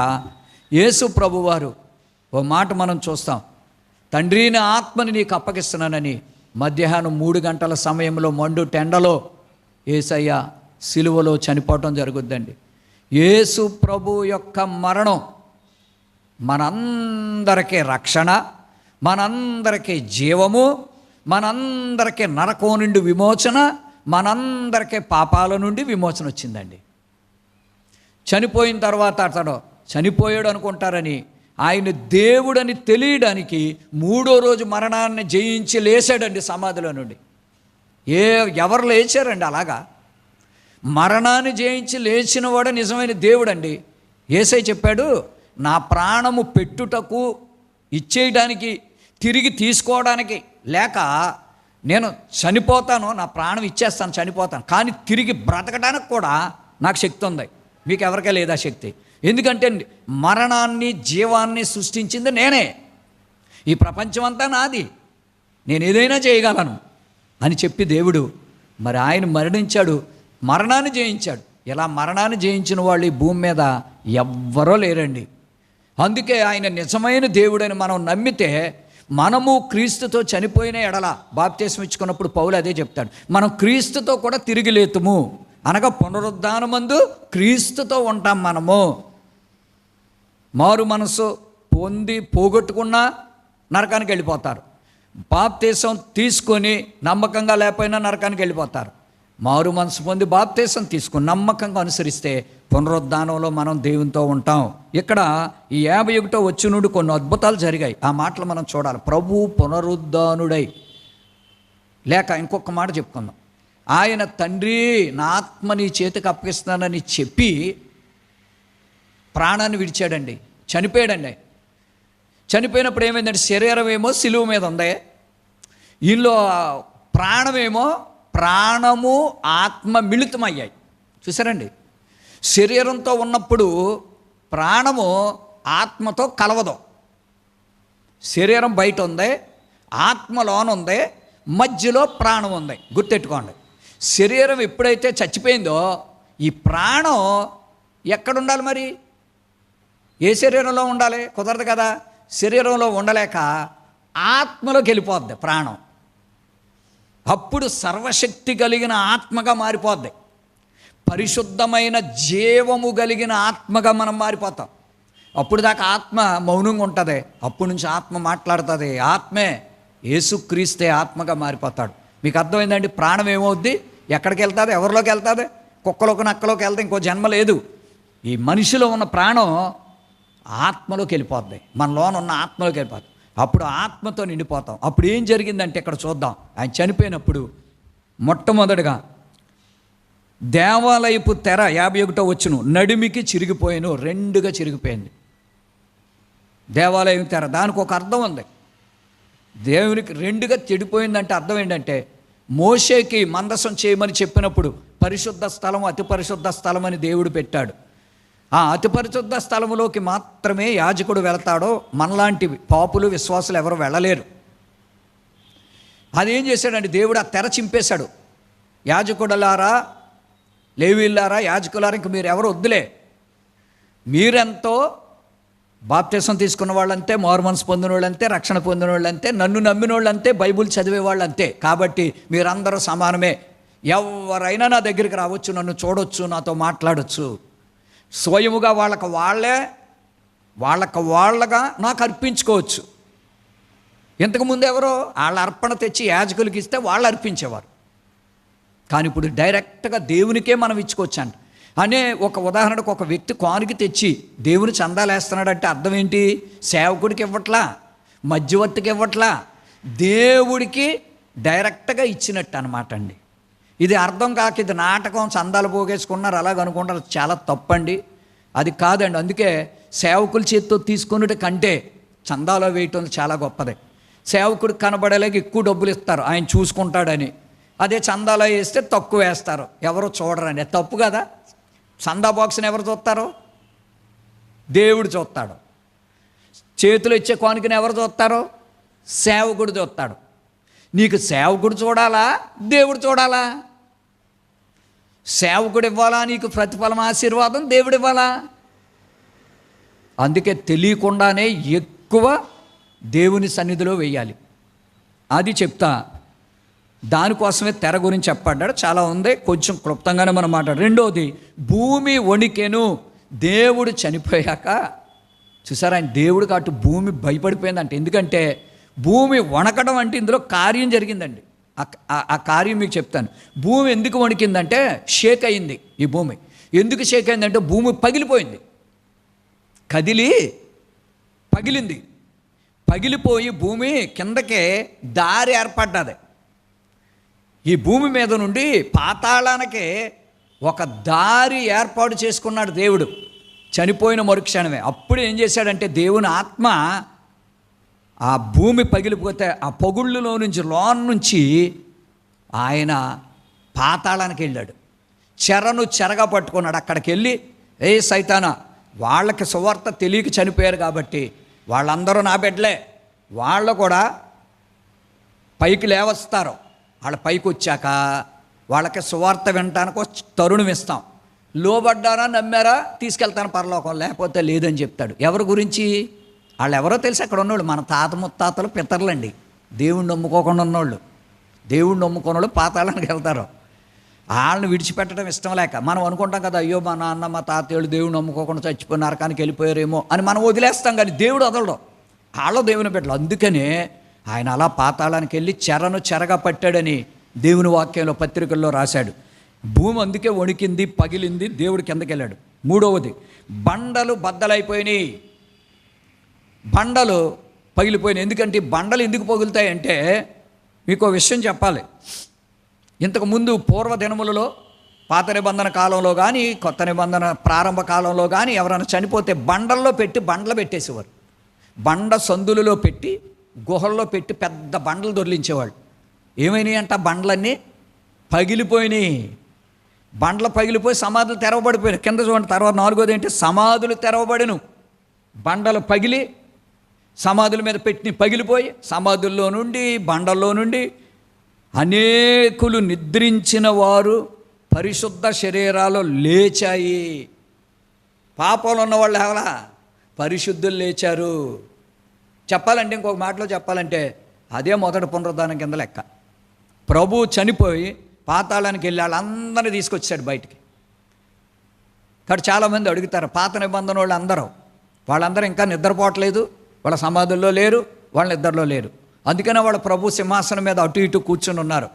యేసు ప్రభువారు ఓ మాట మనం చూస్తాం, తండ్రి నా ఆత్మని నీకు అప్పగిస్తున్నానని మధ్యాహ్నం 3 గంటల సమయంలో మండు టెండలో యేసయ్య సిలువలో చనిపోవటం జరుగుద్దండి. యేసు ప్రభు యొక్క మరణం మనందరికీ రక్షణ, మనందరికీ జీవము, మనందరికీ నరకం నుండి విమోచన, మనందరికీ పాపాల నుండి విమోచన వచ్చిందండి. చనిపోయిన తర్వాత అతడు చనిపోయాడు అనుకుంటారని, ఆయన దేవుడని తెలియడానికి 3వ రోజు మరణాన్ని జయించి లేచాడండి సమాధిలో నుండి. ఎవరు లేచారండి అలాగా? మరణాన్ని జయించి లేచిన వాడు నిజమైన దేవుడండి. యేసయ్య చెప్పాడు, నా ప్రాణము పెట్టుటకు, ఇచ్చేయడానికి, తిరిగి తీసుకోవడానికి, లేక నేను చనిపోతాను, నా ప్రాణం ఇచ్చేస్తాను, చనిపోతాను, కానీ తిరిగి బ్రతకడానికి కూడా నాకు శక్తి ఉంది. మీకు ఎవరికే లేదా శక్తి? ఎందుకంటే మరణాన్ని జీవాన్ని సృష్టించింది నేనే, ఈ ప్రపంచమంతా నాది, నేను ఏదైనా చేయగలను అని చెప్పి దేవుడు మరి ఆయన మరణించాడు, మరణాన్ని జయించాడు. ఇలా మరణాన్ని జయించిన వాళ్ళు ఈ భూమి మీద ఎవ్వరూ లేరండి. అందుకే ఆయన నిజమైన దేవుడని మనం నమ్మితే, మనము క్రీస్తుతో చనిపోయిన ఎడల బాప్తిస్మం ఇచ్చుకున్నప్పుడు పౌలు అదే చెప్తాడు, మనం క్రీస్తుతో కూడా తిరిగి లేతుము, అనగా పునరుద్ధానమందు క్రీస్తుతో ఉంటాం. మనము మారు మనసు పొంది పోగొట్టుకున్నా నరకానికి వెళ్ళిపోతారు, బాప్తిస్మం తీసుకొని నమ్మకంగా లేకపోయినా నరకానికి వెళ్ళిపోతారు. మారు మనసు పొంది బాప్తిస్మం తీసుకొని నమ్మకంగా అనుసరిస్తే పునరుద్ధానంలో మనం దేవునితో ఉంటాం. ఇక్కడ ఈ 51వ వచనం నుండి కొన్ని అద్భుతాలు జరిగాయి. ఆ మాటలు మనం చూడాలి. ప్రభు పునరుద్ధానుడై, లేక ఇంకొక మాట చెప్పుకుందాం, ఆయన తండ్రి నా ఆత్మ నీ చేతికి అప్పగిస్తున్నానని చెప్పి ప్రాణాన్ని విడిచాడండి, చనిపోయాడండి. చనిపోయినప్పుడు ఏమైందంటే, శరీరం ఏమో సిలువ మీద ఉంది, ఈలో ప్రాణము ఆత్మ మిళితమయ్యాయి. చూసారండి, శరీరంతో ఉన్నప్పుడు ప్రాణము ఆత్మతో కలవదు. శరీరం బయట ఉంది, ఆత్మ లోన ఉంది, మధ్యలో ప్రాణం ఉంది. గుర్తెట్టుకోండి, శరీరం ఎప్పుడైతే చచ్చిపోయిందో ఈ ప్రాణం ఎక్కడుండాలి? మరి ఏ శరీరంలో ఉండాలి? కుదరదు కదా. శరీరంలో ఉండలేక ఆత్మలోకి వెళ్ళిపోద్ది ప్రాణం. అప్పుడు సర్వశక్తి కలిగిన ఆత్మగా మారిపోద్ది, పరిశుద్ధమైన జీవము కలిగిన ఆత్మగా మనం మారిపోతాం. అప్పుడు దాకా ఆత్మ మౌనంగా ఉంటుంది, అప్పుడు నుంచి ఆత్మ మాట్లాడుతుంది. ఆత్మే యేసుక్రీస్తే ఆత్మగా మారిపోతాడు. మీకు అర్థమైందండి? ప్రాణం ఏమవుద్ది? ఎక్కడికి వెళ్తుంది? ఎవరిలోకి వెళ్తుంది? కుక్కలోకి నక్కలోకి వెళ్తే ఇంకో జన్మ లేదు. ఈ మనిషిలో ఉన్న ప్రాణం ఆత్మలోకి వెళ్ళిపోద్ది, మన లోన ఉన్న ఆత్మలోకి వెళ్ళిపోద్ది. అప్పుడు ఆత్మతో నిండిపోతాం. అప్పుడు ఏం జరిగిందంటే ఇక్కడ చూద్దాం. ఆయన చనిపోయినప్పుడు మొట్టమొదటిగా దేవాలయపు తెర 51వ వచనం నడిమికి చిరిగిపోయాను, 2గా చిరిగిపోయింది. దేవాలయం తెర, దానికి ఒక అర్థం ఉంది. దేవునికి 2గా చెడిపోయిందంటే అర్థం ఏంటంటే, మోషేకి మందసం చేయమని చెప్పినప్పుడు పరిశుద్ధ స్థలం, అతి పరిశుద్ధ స్థలం అని దేవుడు పెట్టాడు. ఆ అతి పరిశుద్ధ స్థలములోకి మాత్రమే యాజకుడు వెళతాడో, మనలాంటి పాపులు విశ్వాసులు ఎవరు వెళ్ళలేరు. అదేం చేశాడంటే, దేవుడు ఆ తెర చింపేశాడు. యాజకుడులారా, లేవీయులారా, యాజకులారా, ఇంక మీరు ఎవరు వద్దులే, మీరెంతో బాప్తిసం తీసుకున్న వాళ్ళంతే, మారు మనసు పొందిన వాళ్ళంతే, రక్షణ పొందిన వాళ్ళంతే, నన్ను నమ్మిన వాళ్ళంతే, బైబుల్ చదివే వాళ్ళంతే, కాబట్టి మీరందరూ సమానమే, ఎవరైనా నా దగ్గరికి రావచ్చు, నన్ను చూడొచ్చు, నాతో మాట్లాడొచ్చు, స్వయముగా వాళ్ళగా నాకు అర్పించుకోవచ్చు. ఇంతకుముందు ఎవరో వాళ్ళ అర్పణ తెచ్చి యాజకులకి ఇస్తే వాళ్ళు అర్పించేవారు, కానీ ఇప్పుడు డైరెక్ట్గా దేవునికే మనం ఇచ్చుకోవచ్చు అంట. అనే ఒక ఉదాహరణకు, ఒక వ్యక్తి కానుక తెచ్చి దేవుని చందాలు వేస్తున్నాడంటే అర్థం ఏంటి? సేవకుడికి ఇవ్వట్లా, మధ్యవర్తికి ఇవ్వట్లా, దేవుడికి డైరెక్ట్గా ఇచ్చినట్టు అనమాట అండి. ఇది అర్థం కాక ఇది నాటకం, చందాలు పోగేసుకున్నారు అలాగనుకుంటారు, చాలా తప్పండి, అది కాదండి. అందుకే సేవకుల చేతితో తీసుకున్నట్టు కంటే చందాలో వేయటం చాలా గొప్పది. సేవకుడు కనబడేలాగా ఎక్కువ డబ్బులు ఇస్తారు, ఆయన చూసుకుంటాడని. అదే చందాలో వేస్తే తక్కువ వేస్తారు, ఎవరు చూడరని. అది తప్పు కదా. చందా బాక్స్ని ఎవరు చూస్తారు? దేవుడు చూస్తాడు. చేతులు ఇచ్చే కానుకని ఎవరు చూస్తారు? సేవకుడు చూస్తాడు. నీకు సేవకుడు చూడాలా, దేవుడు చూడాలా? సేవకుడు ఇవ్వాలా నీకు ప్రతిఫలం, ఆశీర్వాదం? దేవుడు ఇవ్వాలా? అందుకే తెలియకుండానే ఎక్కువ దేవుని సన్నిధిలో వేయాలి. అది చెప్తా. దానికోసమే తెర గురించి చెప్పడ్డాడు. చాలా ఉంది, కొంచెం క్లుప్తంగానే మనం మాట్లాడు. రెండోది, భూమి వణికెను. దేవుడు చనిపోయాక చూసారా, ఆయన దేవుడికి అటు భూమి భయపడిపోయిందంట. ఎందుకంటే భూమి వణకడం అంటే ఇందులో కార్యం జరిగిందండి. ఆ కార్యం మీకు చెప్తాను. భూమి ఎందుకు వణికిందంటే షేక్ అయింది. ఈ భూమి ఎందుకు షేక్ అయిందంటే భూమి పగిలిపోయింది, కదిలి పగిలింది. పగిలిపోయి భూమి కిందకే దారి ఏర్పడ్డది. ఈ భూమి మీద నుండి పాతాళానికి ఒక దారి ఏర్పాటు చేసుకున్నాడు దేవుడు చనిపోయిన మరుక్షణమే. అప్పుడు ఏం చేశాడంటే దేవుని ఆత్మ ఆ భూమి పగిలిపోతే ఆ పొగుళ్ళలో నుంచి లోన్ నుంచి ఆయన పాతాళానికి వెళ్ళాడు. చెరను చెరగా పట్టుకున్నాడు. అక్కడికి వెళ్ళి, ఏ సైతానా, వాళ్ళకి సువార్త తెలియక చనిపోయారు కాబట్టి వాళ్ళందరూ నా బిడ్డలే, వాళ్ళు కూడా పైకి లేవస్తారు. వాళ్ళ పైకి వచ్చాక వాళ్ళకి సువార్త వినటానికి తరుణం ఇస్తాం. లోబడ్డారా, నమ్మారా, తీసుకెళ్తాను పరలోకం, లేకపోతే లేదని చెప్తాడు. ఎవరి గురించి? వాళ్ళు ఎవరో తెలిసి అక్కడ ఉన్నోళ్ళు, మన తాత ముత్తాతలు పితరులండి. దేవుణ్ణి నమ్ముకోకుండా ఉన్నోళ్ళు, దేవుణ్ణి నమ్ముకున్న వాళ్ళు పాతాళానికి వెళ్తారు. వాళ్ళని విడిచిపెట్టడం ఇష్టం లేక మనం అనుకుంటాం కదా, అయ్యో మా నాన్న మా తాతయ్యలు దేవుడు నమ్ముకోకుండా చచ్చిపోయి నరకానికి వెళ్ళిపోయారేమో అని మనం వదిలేస్తాం. కానీ దేవుడు వదలడు, వాళ్ళు దేవుని బిడ్డలు. అందుకనే ఆయన అలా పాతాళానికి వెళ్ళి చెరను చెరగా పట్టాడని దేవుని వాక్యంలో పత్రికల్లో రాశాడు. భూమి అందుకే వణికింది, పగిలింది, దేవుడు కిందకి వెళ్ళాడు. మూడవది, బండలు బద్దలైపోయినాయి. బండలు పగిలిపోయినాయి. ఎందుకంటే బండలు ఎందుకు పగులుతాయంటే మీకు ఒక విషయం చెప్పాలి. ఇంతకుముందు పూర్వ దినములలో, పాత నిబంధన కాలంలో కానీ కొత్త నిబంధన ప్రారంభ కాలంలో కానీ ఎవరైనా చనిపోతే బండల్లో పెట్టి బండలు పెట్టేసేవారు. బండ సందులలో పెట్టి, గుహల్లో పెట్టి పెద్ద బండలు దొర్లించేవాళ్ళు. ఏమైనాయి అంట? బండలన్నీ పగిలిపోయినాయి. బండలు పగిలిపోయి సమాధులు తెరవబడిపోయినాయి. కింద చూడండి. తర్వాత నాలుగోది ఏంటి? సమాధులు తెరవబడిను. బండలు పగిలి సమాధుల మీద పెట్టి పగిలిపోయి సమాధుల్లో నుండి, బండల్లో నుండి అనేకులు నిద్రించిన వారు పరిశుద్ధ శరీరాలు లేచాయి. పాపంలో ఉన్నవాళ్ళు ఎవరా? పరిశుద్ధులు లేచారు. చెప్పాలంటే, ఇంకొక మాటలో చెప్పాలంటే, అదే మొదటి పునరుద్ధానం కింద లెక్క. ప్రభు చనిపోయి పాతాళానికి వెళ్ళి వాళ్ళందరినీ తీసుకొచ్చాడు బయటికి. కాబట్టి చాలామంది అడుగుతారు, పాత నిబంధన వాళ్ళు వాళ్ళందరూ ఇంకా నిద్రపోవట్లేదు, వాళ్ళ సమాధుల్లో లేరు, వాళ్ళ నిద్రలో లేరు. అందుకనే వాళ్ళ ప్రభు సింహాసనం మీద అటు ఇటు కూర్చుని ఉన్నారు.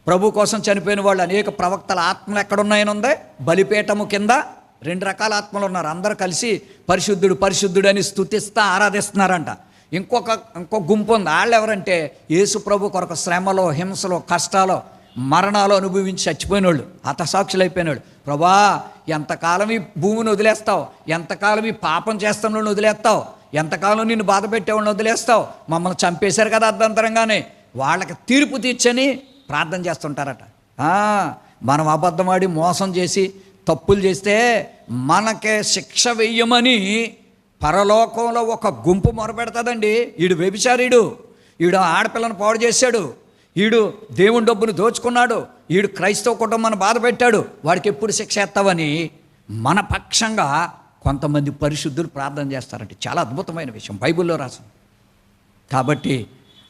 ప్రభు కోసం చనిపోయిన వాళ్ళు అనేక ప్రవక్తల ఆత్మలు ఎక్కడున్నాయని ఉంది. బలిపీఠము కింద 2 రకాల ఆత్మలు ఉన్నారు. అందరూ కలిసి పరిశుద్ధుడు పరిశుద్ధుడు అని స్తుతిస్తా ఆరాధిస్తున్నారంట. ఇంకో గుంపు ఉంది. వాళ్ళు ఎవరంటే యేసు ప్రభు కొరకు శ్రమలో, హింసలో, కష్టాలు, మరణాలు అనుభవించి చచ్చిపోయిన వాళ్ళు, హతసాక్షులు అయిపోయిన వాళ్ళు. ప్రభా, ఎంతకాలం ఈ భూమిని వదిలేస్తావు? ఎంతకాలం ఈ పాపం చేస్తున్న వాళ్ళని వదిలేస్తావు? ఎంతకాలం నిన్ను బాధ పెట్టేవాళ్ళని వదిలేస్తావు? మమ్మల్ని చంపేశారు కదా అర్ధంతరంగానే. వాళ్ళకి తీర్పు తీర్చని ప్రార్థన చేస్తుంటారట. మనం అబద్ధమాడి మోసం చేసి తప్పులు చేస్తే మనకే శిక్ష వెయ్యమని పరలోకంలో ఒక గుంపు మొరపెడతాదండి. ఈడు వ్యభిచారీడు, ఈడు ఆడపిల్లను పాడు చేశాడు, ఈడు దేవుని డబ్బును దోచుకున్నాడు, ఈడు క్రైస్తవ కుటుంబాన్ని బాధ పెట్టాడు, వాడికి ఎప్పుడు శిక్ష ఎత్తావని మన పక్షంగా కొంతమంది పరిశుద్ధులు ప్రార్థన చేస్తారంటే చాలా అద్భుతమైన విషయం బైబిల్లో రాసింది. కాబట్టి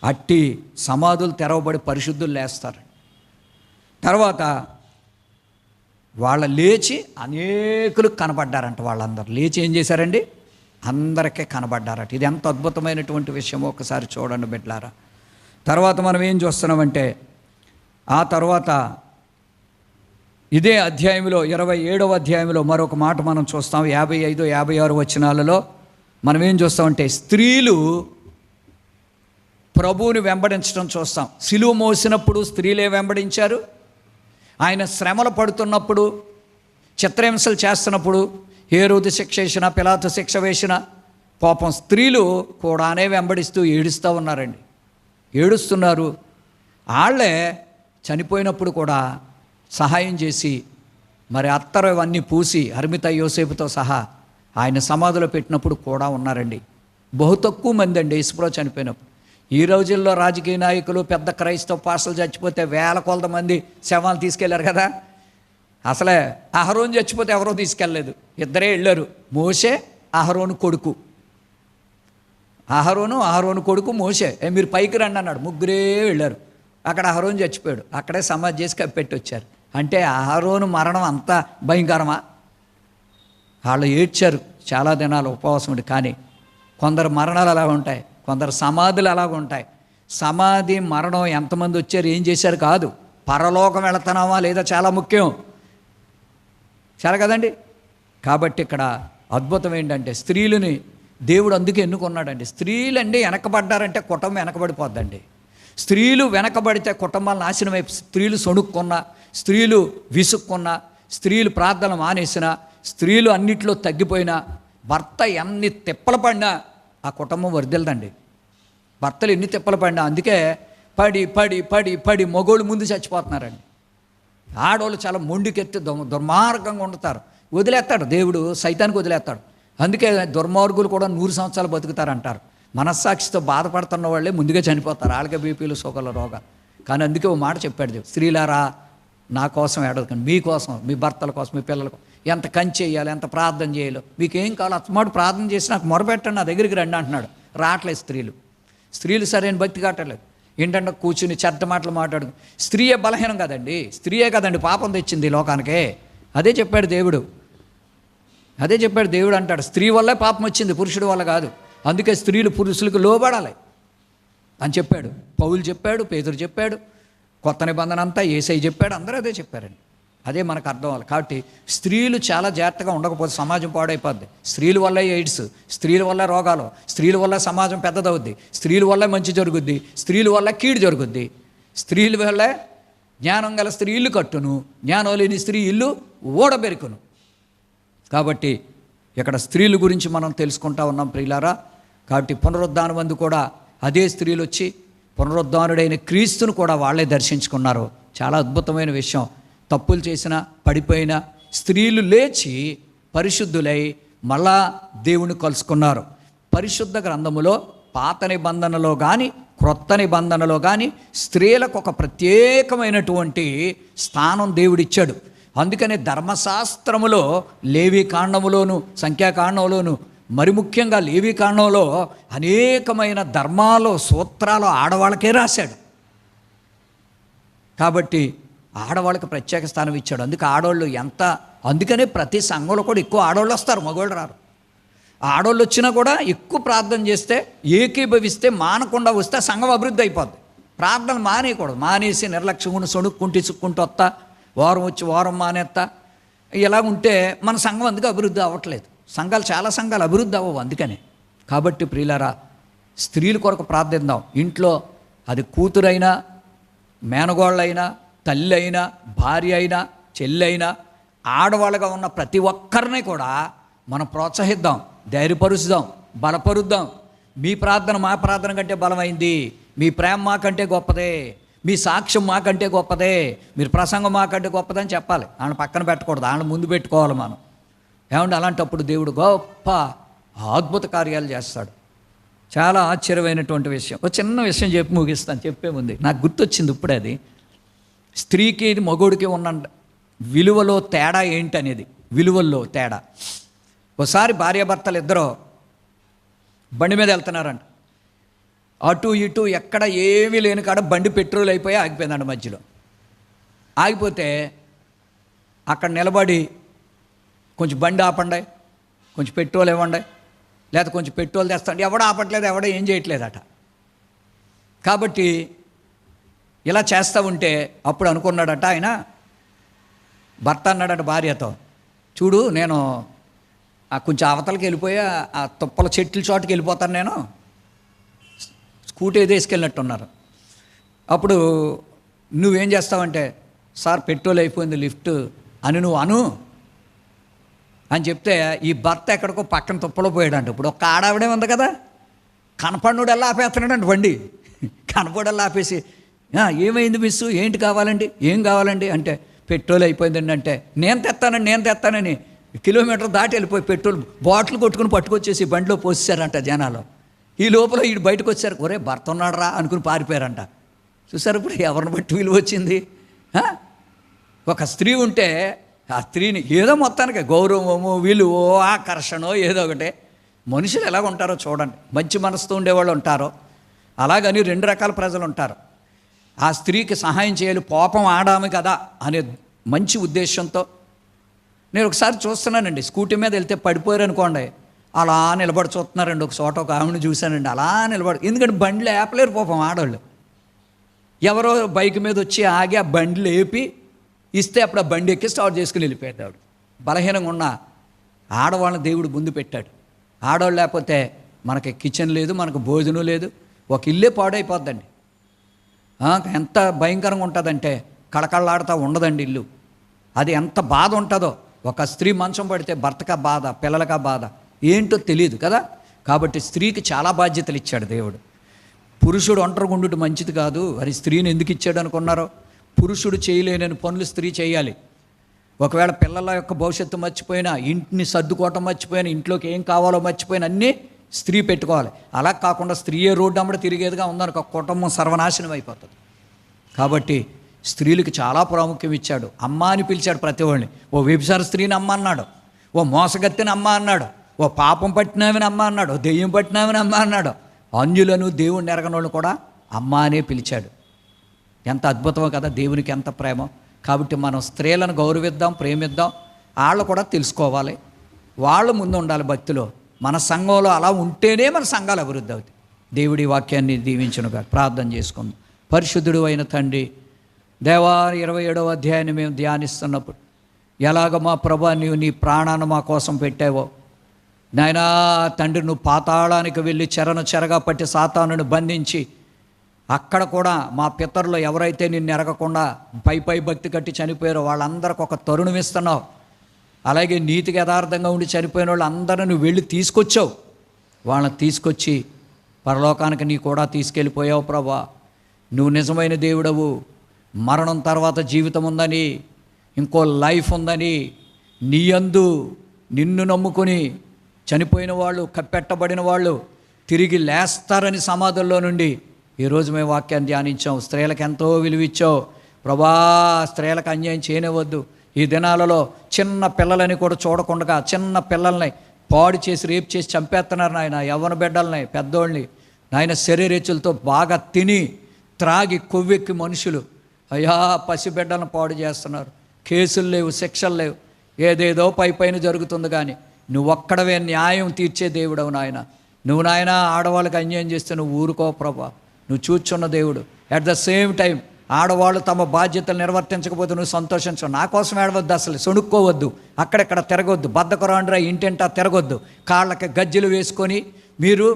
అట్టి సమాధులు తెరవబడి పరిశుద్ధులు లేస్తారు. తర్వాత వాళ్ళ లేచి అనేకులు కనబడ్డారంట. వాళ్ళందరూ లేచి ఏం చేశారండి? అందరికీ కనబడ్డారట. ఇది ఎంత అద్భుతమైనటువంటి విషయమో ఒకసారి చూడండి బిడ్డలారా. తర్వాత మనం ఏం చూస్తున్నామంటే, ఆ తర్వాత ఇదే అధ్యాయంలో 27వ అధ్యాయంలో మరొక మాట మనం చూస్తాం. 55, 56 వచనాలలో మనం ఏం చూస్తామంటే, స్త్రీలు ప్రభువుని వెంబడించడం చూస్తాం. సిలువ మోసినప్పుడు స్త్రీలే వెంబడించారు. ఆయన శ్రమలు పడుతున్నప్పుడు, చిత్రహింసలు చేస్తున్నప్పుడు, హేరోదు శిక్ష వేసిన, పిలాతు శిక్ష వేసిన, పాపం స్త్రీలు కూడానే వెంబడిస్తూ ఏడుస్తూ ఉన్నారండి. ఏడుస్తున్నారు. వాళ్ళే చనిపోయినప్పుడు కూడా సహాయం చేసి మరి అత్తరు ఇవన్నీ పూసి అర్మిత యోసేపుతో సహా ఆయన సమాధిలో పెట్టినప్పుడు కూడా ఉన్నారండి. బహు తక్కువ మంది అండి యేసుప్రభు చనిపోయినప్పుడు. ఈ రోజుల్లో రాజకీయ నాయకులు, పెద్ద క్రైస్తవ పాస్టర్లు చచ్చిపోతే వేల కొలది మంది శవాలు తీసుకెళ్లారు కదా. అసలే అహరోను చచ్చిపోతే ఎవరో తీసుకెళ్ళలేదు, ఇద్దరే వెళ్ళారు. మోషే, అహరోను కొడుకు. అహరోను కొడుకు మోషే. మీరు పైకి రండి అన్నాడు, ముగ్గురే వెళ్ళారు. అక్కడ అహరోను చచ్చిపోయాడు, అక్కడే సమాధి చేసి కప్పెట్టి వచ్చారు. అంటే అహరోను మరణం అంత భయంకరమా? వాళ్ళు ఏడ్చారు చాలా దినాలు ఉపవాసం ఉండి. కానీ కొందరు మరణాలు అలా ఉంటాయి, కొందరు సమాధులు అలాగ ఉంటాయి. సమాధి మరణం ఎంతమంది వచ్చారు, ఏం చేశారు కాదు, పరలోకం వెళుతున్నామా లేదా చాలా ముఖ్యం, చాలా కదండి. కాబట్టి ఇక్కడ అద్భుతం ఏంటంటే స్త్రీలని దేవుడు అందుకే ఎన్నుకున్నాడండి. స్త్రీలండి వెనకబడ్డారంటే కుటుంబం వెనకబడిపోద్దండి. స్త్రీలు వెనకబడితే కుటుంబాలు నాశనం అయిపో, స్త్రీలు సొణుక్కున్నా, స్త్రీలు విసుక్కున్నా, స్త్రీలు ప్రార్థన మానేసినా, స్త్రీలు అన్నిట్లో తగ్గిపోయినా, భర్త ఎన్ని తిప్పలు పడినా ఆ కుటుంబం వర్ధిల్లదండి. భర్తలు ఎన్ని తిప్పలు పడినా, అందుకే పడి పడి పడి పడి మగోళ్ళు ముందు చచ్చిపోతున్నారండి. ఆడవాళ్ళు చాలా మొండికెత్తి దుర్మార్గంగా ఉంటారు. వదిలేస్తాడు దేవుడు, సైతానికి వదిలేస్తాడు. అందుకే దుర్మార్గులు కూడా 100 సంవత్సరాలు బతుకుతారంటారు. మనస్సాక్షితో బాధపడుతున్న వాళ్ళే ముందుగా చనిపోతారు, వాళ్ళకే బీపీలు, షుగర్లు, రోగాలు. కానీ అందుకే ఓ మాట చెప్పాడు దేవుడు, స్త్రీలారా నా కోసం ఏడవకండి, మీకోసం, మీ భర్తల కోసం, మీ పిల్లల కోసం ఎంత కంచి చేయాలి, ఎంత ప్రార్థన చేయాలో, మీకేం కావాలో అత్తమాటు ప్రార్థన చేసి నాకు మొరపెట్టండి, నా దగ్గరికి రండి అంటున్నాడు. రావట్లేదు స్త్రీలు సరైన భక్తి కావట్లేదు. ఏంటంటే కూర్చుని చెడ్డ మాటలు మాట్లాడు. స్త్రీయే బలహీనం కదండి, స్త్రీయే కదండి పాపం తెచ్చింది లోకానికే. అదే చెప్పాడు దేవుడు అంటాడు, స్త్రీ వల్లే పాపం వచ్చింది, పురుషుడి వల్ల కాదు. అందుకే స్త్రీలు పురుషులకు లోబడాలి అని చెప్పాడు. పౌలు చెప్పాడు, పేతురు చెప్పాడు, కొత్త నిబంధన అంతా యేసయ్య చెప్పాడు, అందరూ అదే చెప్పారండి. అదే మనకు అర్థం అవ్వాలి. కాబట్టి స్త్రీలు చాలా జాగ్రత్తగా ఉండకపోతే సమాజం పాడైపోద్ది. స్త్రీల వల్ల ఎయిడ్స్, స్త్రీల వల్ల రోగాలు, స్త్రీల వల్ల సమాజం పెద్దదవుద్ది, స్త్రీల వల్ల మంచి జరుగుద్ది, స్త్రీల వల్ల కీడు జరుగుద్ది. స్త్రీల వల్ల జ్ఞానం గల స్త్రీ ఇల్లు కట్టును, జ్ఞానం లేని స్త్రీ ఇల్లు ఓడబెరుకును. కాబట్టి ఇక్కడ స్త్రీల గురించి మనం తెలుసుకుంటా ఉన్నాం ప్రియులారా. కాబట్టి పునరుద్ధానం అందు కూడా అదే స్త్రీలు వచ్చి పునరుద్ధానుడైన క్రీస్తును కూడా వాళ్ళే దర్శించుకున్నారు. చాలా అద్భుతమైన విషయం. తప్పులు చేసినా, పడిపోయినా స్త్రీలు లేచి పరిశుద్ధులై మళ్ళా దేవుని కలుసుకున్నారు. పరిశుద్ధ గ్రంథములో పాత నిబంధనలో కానీ క్రొత్త నిబంధనలో కానీ స్త్రీలకు ఒక ప్రత్యేకమైనటువంటి స్థానం దేవుడిచ్చాడు. అందుకనే ధర్మశాస్త్రములో లేవీకాండములోను, సంఖ్యాకాండంలోను, మరి ముఖ్యంగా లేవీకాండంలో అనేకమైన ధర్మాలు, సూత్రాలు ఆడవాళ్ళకే రాశాడు. కాబట్టి ఆడవాళ్ళకి ప్రత్యేక స్థానం ఇచ్చాడు. ఆడవాళ్ళు అందుకనే ప్రతి సంఘంలో కూడా ఎక్కువ ఆడవాళ్ళు వస్తారు, మగవాళ్ళు రారు. ఆడవాళ్ళు వచ్చినా కూడా ఎక్కువ ప్రార్థన చేస్తే, ఏకీభవిస్తే, మానకుండా వస్తే సంఘం అభివృద్ధి అయిపోద్ది. ప్రార్థన మానేయకూడదు. మానేసి నిర్లక్ష్యంగా సొణుక్కుంటూ ఇసుక్కుంటూ వస్తా, వారం వచ్చి వారం మానేస్తా, ఇలా ఉంటే మన సంఘం అందుకే అభివృద్ధి అవ్వట్లేదు. చాలా సంఘాలు అభివృద్ధి అవ్వవు అందుకనే. కాబట్టి ప్రియులారా, స్త్రీల కొరకు ప్రార్థిద్దాం. ఇంట్లో అది కూతురైనా, మేనగోళ్ళైనా, తల్లి అయినా, భార్య అయినా, చెల్లి అయినా, ఆడవాళ్ళగా ఉన్న ప్రతి ఒక్కరిని కూడా మనం ప్రోత్సహిద్దాం, ధైర్యపరుచుదాం, బలపరుద్దాం. మీ ప్రార్థన మా ప్రార్థన కంటే బలమైంది, మీ ప్రేమ మాకంటే గొప్పదే, మీ సాక్ష్యం మాకంటే గొప్పదే, మీరు ప్రసంగం మాకంటే గొప్పదని చెప్పాలి. వాళ్ళని పక్కన పెట్టకూడదు, వాళ్ళని ముందు పెట్టుకోవాలి మనం. ఏమంటే అలాంటప్పుడు దేవుడు గొప్ప అద్భుత కార్యాలు చేస్తాడు. చాలా ఆశ్చర్యమైనటువంటి విషయం. ఒక చిన్న విషయం చెప్పి ముగిస్తాను, చెప్పే ముందు నాకు గుర్తొచ్చింది ఇప్పుడే. అది స్త్రీకి మగోడికి ఉన్న విలువలో తేడా ఏంటనేది, విలువల్లో తేడా. ఒకసారి భార్యాభర్తలు ఇద్దరు బండి మీద వెళ్తున్నారంట. అటు ఇటు ఎక్కడ ఏమీ లేని కాడ బండి పెట్రోల్ అయిపోయి ఆగిపోయిందంట. మధ్యలో ఆగిపోతే అక్కడ నిలబడి కొంచెం బండి ఆపండి, కొంచెం పెట్రోల్ ఇవ్వండి, లేదా కొంచెం పెట్రోల్ తెస్తాండి. ఎవడ ఆపట్లేదు, ఎవడ ఏం చేయట్లేదట. కాబట్టి ఇలా చేస్తూ ఉంటే అప్పుడు అనుకున్నాడట ఆయన, భర్త అన్నాడట భార్యతో, చూడు నేను కొంచెం అవతలకి వెళ్ళిపోయా, ఆ తుప్పల చెట్ల చోటుకి వెళ్ళిపోతాను, నేను స్కూటీ తీసుకెళ్ళినట్టున్నారు. అప్పుడు నువ్వేం చేస్తావంటే, సార్ పెట్రోల్ అయిపోయింది లిఫ్ట్ అని నువ్వు అని చెప్తే ఈ భర్త ఎక్కడికో పక్కన తుప్పలో పోయాడంట. ఇప్పుడు ఒక్క ఆడావిడే ఉంది కదా, కనపడినోడు ఎలా ఆపేస్తున్నాడంట బండి. కనపడల్లా ఆపేసి ఏమైంది మిస్సు, ఏంటి కావాలండి, ఏం కావాలండి అంటే పెట్రోల్ అయిపోయిందండి. అంటే నేను తెస్తానని కిలోమీటర్ దాటి వెళ్ళిపోయి పెట్రోల్ బాటిల్ కొట్టుకుని పట్టుకొచ్చేసి బండిలో పోసేశారంట జనాలు. ఈ లోపల వీడు బయటకు వచ్చారు, ఒరే భర్త ఉన్నాడు రా అనుకుని పారిపోయారంట. చూసారు ఇప్పుడు ఎవరిని బట్టి విలువ వచ్చింది. ఒక స్త్రీ ఉంటే ఆ స్త్రీని ఏదో మొత్తానికి గౌరవమో విలువో ఆకర్షణో ఏదో ఒకటే. మనుషులు ఎలాగ ఉంటారో చూడండి, మంచి మనసుతో ఉండేవాళ్ళు ఉంటారో, అలాగని రెండు రకాల ప్రజలు ఉంటారు. ఆ స్త్రీకి సహాయం చేయాలి, పాపం ఆడాము కదా అనే మంచి ఉద్దేశంతో. నేను ఒకసారి చూస్తున్నానండి, స్కూటీ మీద వెళ్తే పడిపోయారు అనుకోండి, అలా నిలబడి చూస్తున్నారండి. ఒక చోట ఒక ఆవిడని చూశానండి, అలా నిలబడి, ఎందుకంటే బండ్లు ఆపలేరు పాపం ఆడవాళ్ళు. ఎవరో బైక్ మీద వచ్చి ఆగి ఆ బండ్లు లేపి ఇస్తే అప్పుడు ఆ బండి ఎక్కి స్టార్ట్ చేసుకుని వెళ్ళిపోయాడు. ఆవిడ బలహీనంగా ఉన్న ఆడవాళ్ళని దేవుడు ముందు పెట్టాడు. ఆడవాళ్ళు లేకపోతే మనకి కిచెన్ లేదు, మనకు భోజనం లేదు, ఒక ఇల్లే పాడైపోద్దండి. ఎంత భయంకరంగా ఉంటుందంటే కళకళలాడుతూ ఉండదండి ఇల్లు. అది ఎంత బాధ ఉంటుందో. ఒక స్త్రీ మంచం పడితే భర్తకా బాధ, పిల్లలకా బాధ, ఏంటో తెలియదు కదా. కాబట్టి స్త్రీకి చాలా బాధ్యతలు ఇచ్చాడు దేవుడు. పురుషుడు ఒంటరిగా ఉండుట మంచిది కాదు. మరి స్త్రీని ఎందుకు ఇచ్చాడు అనుకున్నారో? పురుషుడు చేయలేని పనులు స్త్రీ చేయాలి. ఒకవేళ పిల్లల యొక్క భవిష్యత్తు మర్చిపోయినా, ఇంటిని సర్దుకోవటం మర్చిపోయినా, ఇంట్లోకి ఏం కావాలో మర్చిపోయినా అన్నీ స్త్రీ పెట్టుకోవాలి. అలా కాకుండా స్త్రీయే రోడ్డు అమ్మడ తిరిగేదిగా ఉందనుకో, కుటుంబం సర్వనాశనం అయిపోతుంది. కాబట్టి స్త్రీలకు చాలా ప్రాముఖ్యం ఇచ్చాడు. అమ్మ అని పిలిచాడు ప్రతి వాళ్ళని. ఓ వ్యభిచార స్త్రీని అమ్మ అన్నాడు, ఓ మోసగత్తిని అమ్మ అన్నాడు, ఓ పాపం పట్టినామని అమ్మ అన్నాడు, ఓ దెయ్యం పట్టినామని అమ్మ అన్నాడు. అన్యులను దేవుణ్ణి ఎరగనోళ్ళు కూడా అమ్మ అనే పిలిచాడు. ఎంత అద్భుతమో కదా, దేవునికి ఎంత ప్రేమ. కాబట్టి మనం స్త్రీలను గౌరవిద్దాం, ప్రేమిద్దాం. వాళ్ళు కూడా తెలుసుకోవాలి, వాళ్ళు ముందు ఉండాలి భక్తిలో. మన సంఘంలో అలా ఉంటేనే మన సంఘాలు అభివృద్ధి అవుతాయి. దేవుడి వాక్యాన్ని దీవించునుగా. ప్రార్థన చేసుకుందాం. పరిశుద్ధుడు అయిన తండ్రి, దేవా 27వ అధ్యాయాన్ని మేము ధ్యానిస్తున్నప్పుడు ఎలాగ మా ప్రభా నీవు నీ ప్రాణాన్ని మా కోసం పెట్టావో నాయనా తండ్రి, నువ్వు పాతాళానికి వెళ్ళి చెరగా పట్టి సాతానుని బంధించి అక్కడ కూడా మా పితరులు ఎవరైతే నిన్ను ఎరగకుండా పై భక్తి కట్టి చనిపోయారో వాళ్ళందరికీ ఒక తరుణం ఇస్తున్నావు. అలాగే నీతికి యథార్థంగా ఉండి చనిపోయిన వాళ్ళు అందరూ నువ్వు వెళ్ళి తీసుకొచ్చావు. వాళ్ళని తీసుకొచ్చి పరలోకానికి నీ కూడా తీసుకెళ్ళిపోయావు ప్రభా. నువ్వు నిజమైన దేవుడవు. మరణం తర్వాత జీవితం ఉందని, ఇంకో లైఫ్ ఉందని, నీ యందు నిన్ను నమ్ముకొని చనిపోయిన వాళ్ళు, కప్పెట్టబడిన వాళ్ళు తిరిగి లేస్తారని సమాధుల్లో నుండి ఈరోజు మేము వాక్యాన్ని ధ్యానించాం. స్త్రీలకు ఎంతో విలువిచ్చావు ప్రభా. స్త్రీలకు అన్యాయం చేయనివద్దు. ఈ దినాలలో చిన్న పిల్లలని కూడా చూడకుండా చిన్న పిల్లల్ని పాడు చేసి రేపు చేసి చంపేస్తున్నారు నాయన. యవ్వన బిడ్డల్ని, పెద్దోళ్ళని నాయన శరీరేచ్చులతో బాగా తిని త్రాగి కొవ్వెక్కి మనుషులు అయ్యా పసిబిడ్డలను పాడు చేస్తున్నారు. కేసులు లేవు, శిక్షలు లేవు, ఏదేదో పైన జరుగుతుంది. కానీ నువ్వు ఒక్కడవే న్యాయం తీర్చే దేవుడవు నాయన. నువ్వు నాయన ఆడవాళ్ళకి అన్యాయం చేస్తే నువ్వు ఊరుకో ప్రభా. నువ్వు చూచున్న దేవుడు. అట్ ద సేమ్ టైం ఆడవాళ్ళు తమ బాధ్యతలు నిర్వర్తించకపోతే నువ్వు సంతోషించవు. నా కోసం ఏడవద్దు, అసలు సొనుక్కోవద్దు, అక్కడెక్కడ తిరగొద్దు, బద్దకరాండ్రా ఇంటింటా తిరగొద్దు, కాళ్ళకి గజ్జెలు వేసుకొని మీరు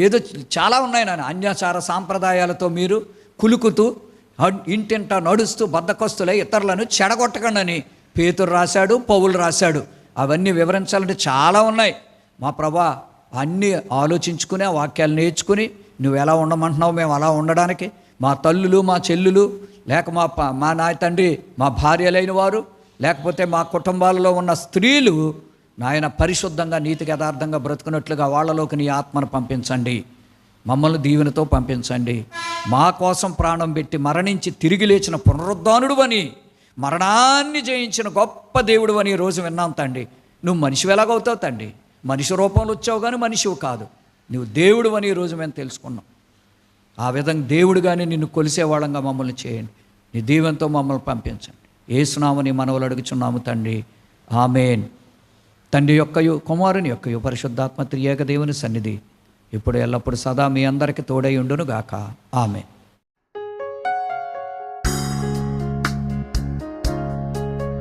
ఏదో చాలా ఉన్నాయి నాన్న అన్యాచార సాంప్రదాయాలతో మీరు కులుకుతూ ఇంటింటా నడుస్తూ బద్దకస్తులై ఇతరులను చెడగొట్టకండి అని పేతురు రాశాడు, పౌలు రాశాడు. అవన్నీ వివరించాలంటే చాలా ఉన్నాయి. మా ప్రభా అన్నీ ఆలోచించుకుని ఆ వాక్యాలు నేర్చుకుని నువ్వు ఎలా ఉండమంటున్నావు మేము అలా ఉండడానికి, మా తల్లులు, మా చెల్లులు, లేక మా నాయ తండ్రి, మా భార్యలైన వారు, లేకపోతే మా కుటుంబాలలో ఉన్న స్త్రీలు నాయన పరిశుద్ధంగా నీతికి యథార్థంగా బ్రతుకున్నట్లుగా వాళ్ళలోకి నీ ఆత్మను పంపించండి. మమ్మల్ని దీవెనతో పంపించండి. మా కోసం ప్రాణం పెట్టి మరణించి తిరిగి లేచిన పునరుద్ధానుడు అని, మరణాన్ని జయించిన గొప్ప దేవుడు అని ఈరోజు విన్నాం తండ్రి. నువ్వు మనిషి ఎలాగవుతావు తండ్రి? మనిషి రూపంలో వచ్చావు కానీ మనిషివి కాదు. నువ్వు దేవుడు అని ఈరోజు మేము తెలుసుకున్నాం. ఆ విధంగా దేవుడు కానీ నిన్ను కొలిసేవాళ్ళంగా మమ్మల్ని చేయండి. నీ దీవెనతో మమ్మల్ని పంపించండి. యేసునామని మనవులు అడుగుచున్నాము తండ్రి, ఆమేన్. తండ్రి యొక్కయు కుమారుని యొక్కయు పరిశుద్ధాత్మ త్రియేక దేవుని సన్నిధి ఇప్పుడు ఎల్లప్పుడు సదా మీ అందరికీ తోడై ఉండును గాక. ఆమేన్.